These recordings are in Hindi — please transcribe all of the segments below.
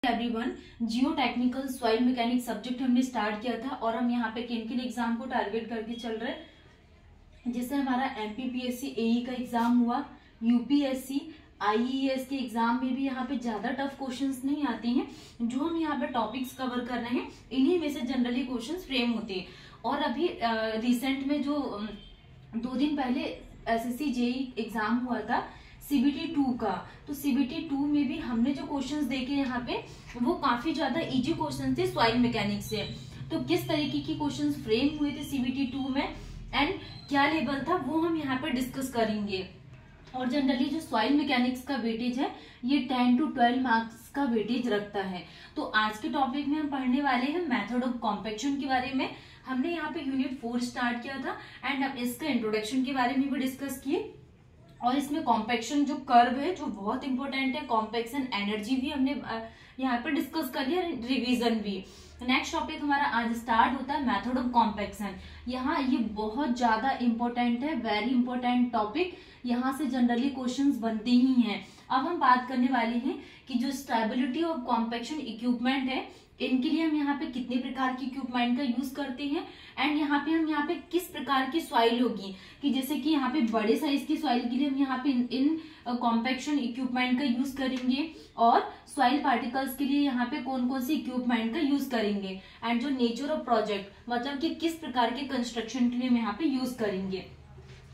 एवरीवन, जियो टेक्निकल सॉइल मैकेनिक्स सब्जेक्ट हमने स्टार्ट किया था और हम यहाँ पे किन एग्जाम को टारगेट करके चल रहे हैं। जैसे हमारा एमपीपीएससी एई का एग्जाम हुआ, यूपीएससी आईईएस के एग्जाम में भी यहाँ पे ज्यादा टफ क्वेश्चंस नहीं आते हैं। जो हम यहाँ पे टॉपिक्स कवर कर रहे हैं इन्हीं में से जनरली क्वेश्चंस फ्रेम होते हैं। और अभी रिसेंट में जो 2 दिन पहले एसएससी जेई एग्जाम हुआ था सीबीटी 2 का, तो सीबीटी 2 में भी हमने जो क्वेश्चंस देखे यहाँ पे वो काफी ज्यादा इजी क्वेश्चंस थे सॉइल मैकेनिक्स से। तो किस तरीके की क्वेश्चंस फ्रेम हुए थे सीबीटी 2 में एंड क्या लेवल था वो हम यहाँ पे डिस्कस करेंगे। और जनरली जो सॉइल मैकेनिक्स का वेटेज है ये 10 to 12 मार्क्स का वेटेज रखता है। तो आज के टॉपिक में हम पढ़ने वाले हैं मेथड ऑफ कॉम्पैक्शन के बारे में। हमने यहाँ पे यूनिट 4 स्टार्ट किया था एंड अब इसका इंट्रोडक्शन के बारे में भी डिस्कस किए। और इसमें कॉम्पैक्शन जो कर्व है जो बहुत इंपॉर्टेंट है, कॉम्पैक्शन एनर्जी भी हमने यहाँ पे डिस्कस कर लिया, रिवीजन भी। नेक्स्ट टॉपिक हमारा आज स्टार्ट होता है मेथड ऑफ कॉम्पैक्शन। यहाँ ये बहुत ज्यादा इंपॉर्टेंट है, वेरी इंपॉर्टेंट टॉपिक। यहाँ से जनरली क्वेश्चंस बनते ही हैं। अब हम बात करने वाले हैं कि जो स्टेबिलिटी ऑफ कॉम्पैक्शन इक्विपमेंट है इनके लिए हम यहाँ पे कितने प्रकार के इक्विपमेंट का यूज करते हैं एंड यहाँ पे हम यहाँ पे किस प्रकार की सॉइल होगी, कि जैसे कि यहाँ पे बड़े साइज की सॉइल के लिए हम यहाँ पे इन कॉम्पैक्शन इक्विपमेंट का यूज करेंगे और सॉइल पार्टिकल्स के लिए यहाँ पे कौन कौन से इक्विपमेंट का यूज करेंगे एंड जो नेचर ऑफ प्रोजेक्ट मतलब कि किस प्रकार के कंस्ट्रक्शन के लिए हम यहाँ पे यूज करेंगे।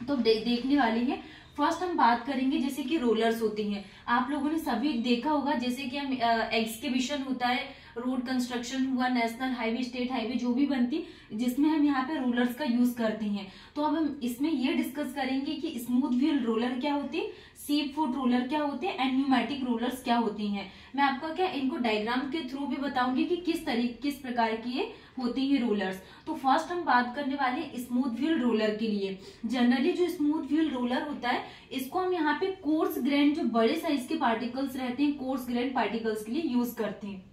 तो देखने वाले हैं। फर्स्ट हम बात करेंगे जैसे कि रोलर्स होती हैं। आप लोगों ने सभी देखा होगा जैसे कि हम एक्सकेवेशन होता है, रोड कंस्ट्रक्शन हुआ, नेशनल हाईवे, स्टेट हाईवे जो भी बनती जिसमें हम यहाँ पे रोलर्स का यूज करते हैं। तो अब हम इसमें ये डिस्कस करेंगे कि स्मूथ व्हील रोलर क्या होती है, सीप फुट रोलर क्या होते हैं एंड न्यूमेटिक रोलर्स क्या होती हैं। मैं आपको क्या इनको डायग्राम के थ्रू भी बताऊंगी कि किस प्रकार की ये होती है रोलर्स। तो फर्स्ट हम बात करने वाले स्मूथ व्हील रोलर के लिए। जनरली जो स्मूथ व्हील रोलर होता है इसको हम यहाँ पे कोर्स ग्रेन जो बड़े साइज के पार्टिकल्स रहते हैं कोर्स ग्रेन पार्टिकल्स के लिए यूज करते हैं।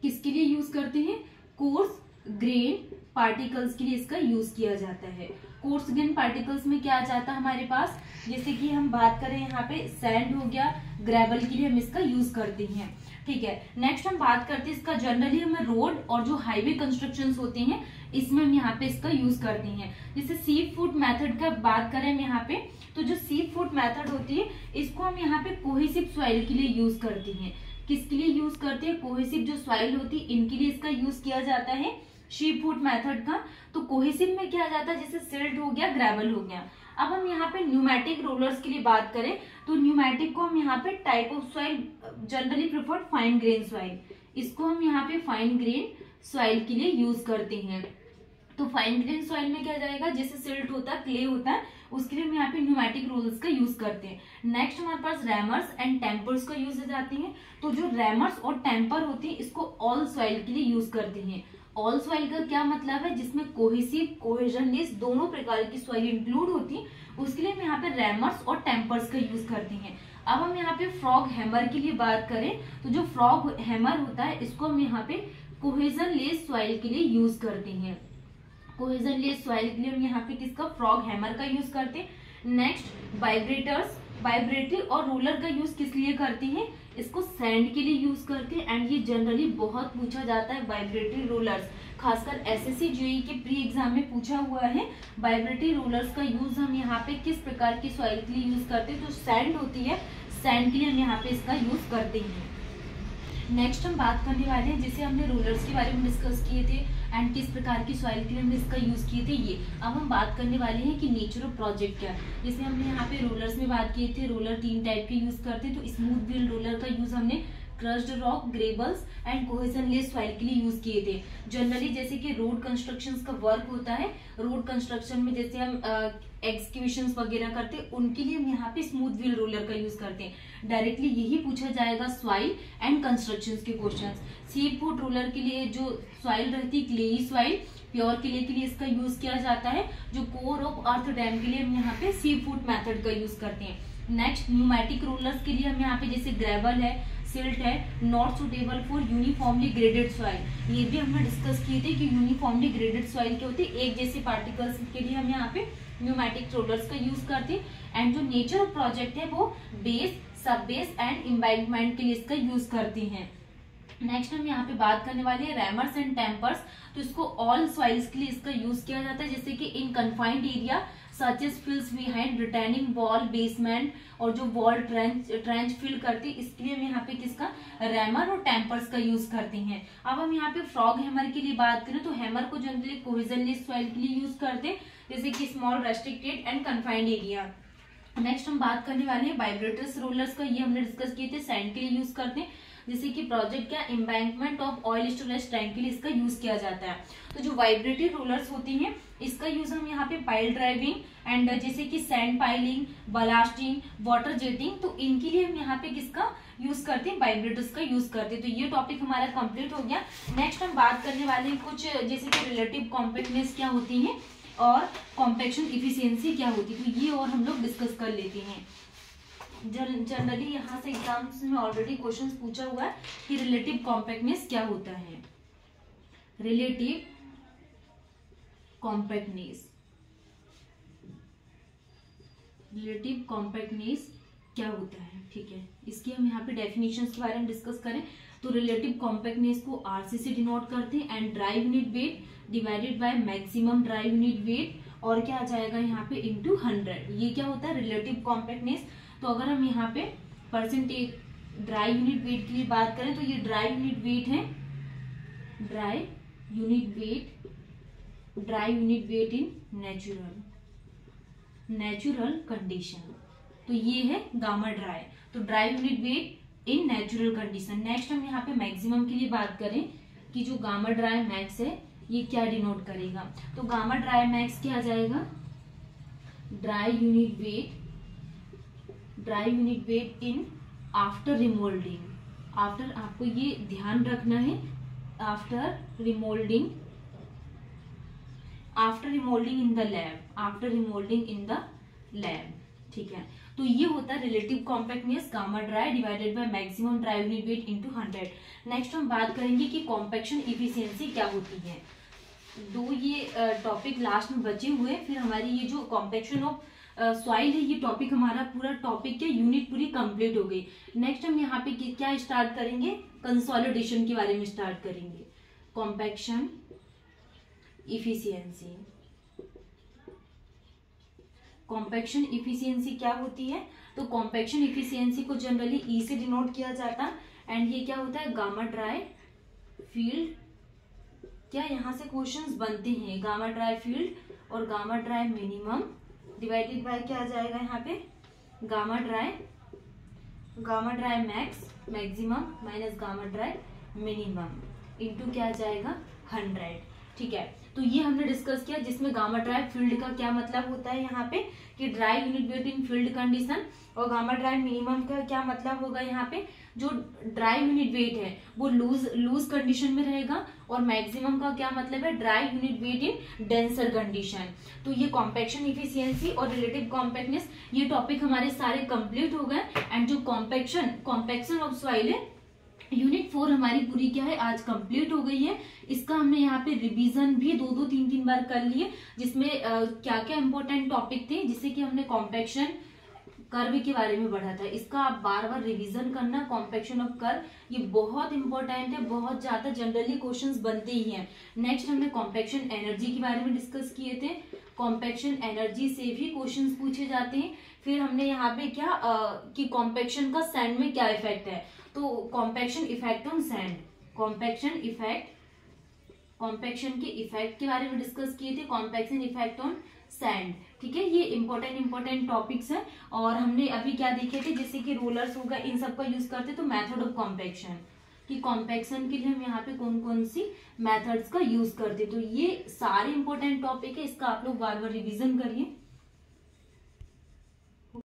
किसके लिए यूज करते हैं? कोर्स ग्रेन पार्टिकल्स के लिए इसका यूज किया जाता है। कोर्स ग्रेन पार्टिकल्स में क्या आ जाता है हमारे पास, जैसे कि हम बात करें यहाँ पे सैंड हो गया, ग्रेवल के लिए हम इसका यूज करते हैं। ठीक है, नेक्स्ट हम बात करते हैं इसका जनरली हमें रोड और जो हाईवे कंस्ट्रक्शन होते हैं इसमें हम यहाँ पे इसका यूज करते हैं। जैसे सीप फुट मेथड का बात करें हम यहाँ पे, तो जो सीप फुट मेथड होती है इसको हम यहाँ पे कोहेसिव सॉइल के लिए यूज करते हैं। किसके लिए यूज करते हैं? कोहेसिव जो सॉइल होती है इनके लिए इसका यूज किया जाता है शीप फुट मेथड का। तो कोहेसिव में क्या आ जाता है, जैसे सिल्ट हो गया, ग्रेवल हो गया। अब हम यहाँ पे न्यूमेटिक रोलर्स के लिए बात करें तो न्यूमेटिक को हम यहाँ पे type of soil generally preferred fine grain soil, इसको हम यहाँ पे फाइन ग्रेन सॉइल के लिए यूज करते हैं। तो फाइन ग्रेन सॉइल में क्या जाएगा, जैसे सिल्ट होता है, क्ले होता है, उसके लिए हम यहाँ पे न्यूमेटिक रोलर्स का यूज करते हैं। नेक्स्ट हमारे पास रैमर्स एंड टेम्पर्स का यूज हो जाती है। तो जो रैमर्स और टेम्पर होती है इसको ऑल सॉइल के लिए यूज करते हैं। ऑल सॉइल का क्या मतलब है, जिसमें कोहेसिव कोहेजनलेस दोनों प्रकार की सॉइल इंक्लूड होती है, उसके लिए हम यहाँ पे रैमर्स और टेम्पर्स का यूज करते हैं। अब हम यहाँ पे फ्रॉग हैमर के लिए बात करें तो जो फ्रॉग हैमर होता है इसको हम यहाँ पे कोहेजनलेस सॉइल के लिए यूज करते हैं। कोहेजनलेस सॉइल के लिए हम यहाँ पे किसका, फ्रॉग हैमर का यूज करते हैं। नेक्स्ट वाइब्रेटर्स, वाइब्रेटरी और रोलर का यूज किस लिए करते हैं, इसको सैंड के लिए यूज करते हैं एंड ये जनरली बहुत पूछा जाता है वाइब्रेटरी रोलर्स, खासकर एसएससी जेईई के प्री एग्जाम में पूछा हुआ है। वाइब्रेटरी रोलर्स का यूज हम यहाँ पे किस प्रकार की सॉइल के लिए यूज करते हैं, जो सैंड होती है सैंड के लिए हम यहाँ पे इसका यूज करते हैं। नेक्स्ट हम बात करने वाले हैं, जैसे हमने रोलर्स के बारे में डिस्कस किए थे एंड किस प्रकार की सॉइल के लिए हमने इसका यूज किए थे ये। अब हम बात करने वाले हैं कि नेचर ऑफ प्रोजेक्ट क्या है। जैसे हमने यहाँ पे रोलर्स में बात किए थे, रोलर 3 टाइप के यूज करते हैं। तो स्मूथ व्हील रोलर का यूज हमने crushed rock, gravels and cohesionless soil के लिए यूज किए थे। जनरली जैसे कि रोड कंस्ट्रक्शंस का वर्क होता है, रोड कंस्ट्रक्शन में जैसे हम एक्सक्यूशंस वगैरह करते हैं उनके लिए हम यहाँ पे स्मूथ व्हील रोलर का यूज करते हैं। डायरेक्टली यही पूछा जाएगा सॉइल एंड कंस्ट्रक्शंस के क्वेश्चंस। सीप फुट रोलर के लिए जो सॉइल रहती है क्लेई सॉइल, प्योर क्ले के लिए इसका यूज किया जाता है। जो कोर ऑफ अर्थ डैम के लिए हम यहाँ पे सीप फुट मेथड का यूज करते हैं। नेक्स्ट न्यूमेटिक रोलर्स के लिए हम यहाँ पे जैसे ग्रेवल है, सिल्ट है, not suitable for uniformly graded soil, ये भी हमने डिस्कस किए थे कि यूनिफॉर्मली ग्रेडेड सॉइल क्या होती है, एक जैसे पार्टिकल्स के लिए हम यहाँ पे न्यूमेटिक रोलर्स का यूज करते हैं। एंड जो नेचर ऑफ प्रोजेक्ट है वो बेस, सब बेस एंड एम्बैंकमेंट के लिए इसका यूज करते हैं। नेक्स्ट हम यहाँ पे बात करने वाले हैं रैमर्स एंड टेम्पर्स। तो इसको ऑल सॉइल्स के लिए इसका यूज किया जाता है, जैसे कि in confined area such as fills behind returning wall basement, और जो वॉल ट्रेंच फिल करती है इसके लिए हम यहाँ पे किसका रैमर और टेम्पर्स का यूज करते हैं। अब हम यहाँ पे फ्रॉग हैमर के लिए बात करें तो हैमर को जनरली कोहेजनलेस सॉइल के लिए यूज करते हैं, जैसे कि small restricted and confined area. Next हम बात करने वाले हैं वाइब्रेटर्स रोलर्स का, ये हमने डिस्कस किए थे, सैंड के लिए यूज करते हैं, जैसे कि प्रोजेक्ट क्या embankment of oil storage tank के लिए इसका यूज किया जाता है। तो जो वाइब्रेटरी रोलर्स होती हैं इसका यूज हम यहाँ पे पाइल ड्राइविंग एंड जैसे कि सैंड पाइलिंग, बलास्टिंग, वाटर जेटिंग, तो इनके लिए हम यहाँ पे किसका यूज करते हैं वाइब्रेटर्स का यूज करते हैं। तो ये टॉपिक हमारा कंप्लीट हो गया। नेक्स्ट हम बात करने वाले हैं कुछ जैसे कि रिलेटिव कॉम्पैक्टनेस क्या होती है और कॉम्पैक्शन इफिशियंसी क्या होती है, तो ये और हम लोग डिस्कस कर लेते हैं। जनरली यहाँ से एग्जाम्स में ऑलरेडी क्वेश्चंस पूछा हुआ है कि रिलेटिव कॉम्पैक्टनेस क्या होता है। रिलेटिव कॉम्पैक्टनेस, रिलेटिव कॉम्पैक्टनेस क्या होता है, ठीक है। इसकी हम यहाँ पे डेफिनेशंस के बारे में डिस्कस करें तो रिलेटिव कॉम्पैक्टनेस को आरसी से डिनोट करते हैं and dry unit weight divided by maximum dry unit weight, और क्या आ जाएगा यहाँ पे इनटू 100। ये क्या होता है रिलेटिव कॉम्पैक्टनेस। तो अगर हम यहाँ पे परसेंटेज ड्राई यूनिट वेट की बात करें तो ये ड्राई यूनिट वेट है, dry unit weight in natural condition, तो ये है गामा ड्राई। तो dry unit weight in natural condition. Next हम यहाँ पे मैक्सिमम के लिए बात करें कि जो गामा ड्राई मैक्स है ये क्या डिनोट करेगा, तो गामा ड्राई मैक्स क्या आ जाएगा dry unit weight in after remoulding. After, आपको ये ध्यान रखना है, after remoulding in the lab, ठीक है। तो ये होता है relative compactness gamma dry divided by maximum dry unit weight into 100। Next हम बात करेंगे कि कॉम्पैक्शन इफिशियंसी क्या होती है। दो ये टॉपिक लास्ट में बचे हुए, फिर हमारी ये जो कॉम्पैक्शन ऑफ सॉइल है ये टॉपिक हमारा पूरा टॉपिक के यूनिट पूरी कंप्लीट हो गई। नेक्स्ट हम यहाँ पे क्या स्टार्ट करेंगे, कंसोलिडेशन के बारे में स्टार्ट करेंगे। कॉम्पैक्शन इफिशियंसी, कॉम्पैक्शन इफिशियंसी क्या होती है, तो कॉम्पैक्शन इफिशियंसी को जनरली ई से डिनोट किया जाता है एंड ये क्या होता है गामा ड्राई फील्ड। क्या यहाँ से क्वेश्चंस बनते हैं, गामा ड्राई फील्ड और gamma dry minimum divided by क्या आ जाएगा यहाँ पे gamma dry maximum minus gamma dry minimum into क्या आ जाएगा 100, ठीक है। तो ये हमने डिस्कस किया जिसमें गामा ड्राई फील्ड का क्या मतलब होता है यहाँ पे कि ड्राई यूनिट वेट इन फील्ड कंडीशन, और गामा ड्राई मिनिमम का क्या मतलब होगा यहाँ पे जो ड्राई यूनिट वेट है वो लूज कंडीशन में रहेगा, और मैक्सिमम का क्या मतलब है dry unit weight in denser condition. तो ये कॉम्पैक्शन इफिशियंसी और रिलेटिव कॉम्पैक्टनेस ये टॉपिक हमारे सारे कंप्लीट हो गए। एंड जो कॉम्पैक्शन ऑफ सॉइल है यूनिट 4 हमारी पूरी क्या है आज कंप्लीट हो गई है। इसका हमने यहाँ पे रिवीजन भी 2-3 बार कर लिए, जिसमें क्या क्या इंपॉर्टेंट टॉपिक थे, जिससे कि हमने कॉम्पैक्शन कर्व के बारे में पढ़ा था। इसका आप बार बार रिवीजन करना, कॉम्पैक्शन ऑफ कर्व ये बहुत इंपॉर्टेंट है, बहुत ज्यादा जनरली क्वेश्चंस बनते ही हैं। नेक्स्ट हमने कॉम्पैक्शन एनर्जी के बारे में डिस्कस किए थे, कॉम्पैक्शन एनर्जी से भी क्वेश्चंस पूछे जाते हैं। फिर हमने यहाँ पे क्या कि कॉम्पैक्शन का सैंड में क्या इफेक्ट है, तो compaction effect on sand, compaction के इफेक्ट के बारे में डिस्कस किए थे, कॉम्पैक्शन इफेक्ट ऑन सैंड, ठीक है। ये इंपॉर्टेंट टॉपिक्स है। और हमने अभी क्या देखे थे जैसे कि रोलर्स होगा इन सब का यूज करते तो मेथड ऑफ कॉम्पैक्शन, कि कॉम्पैक्शन के लिए हम यहाँ पे कौन कौन सी मेथड्स का यूज करते, तो ये सारे इंपॉर्टेंट टॉपिक है, इसका आप लोग बार बार रिवीजन करिए।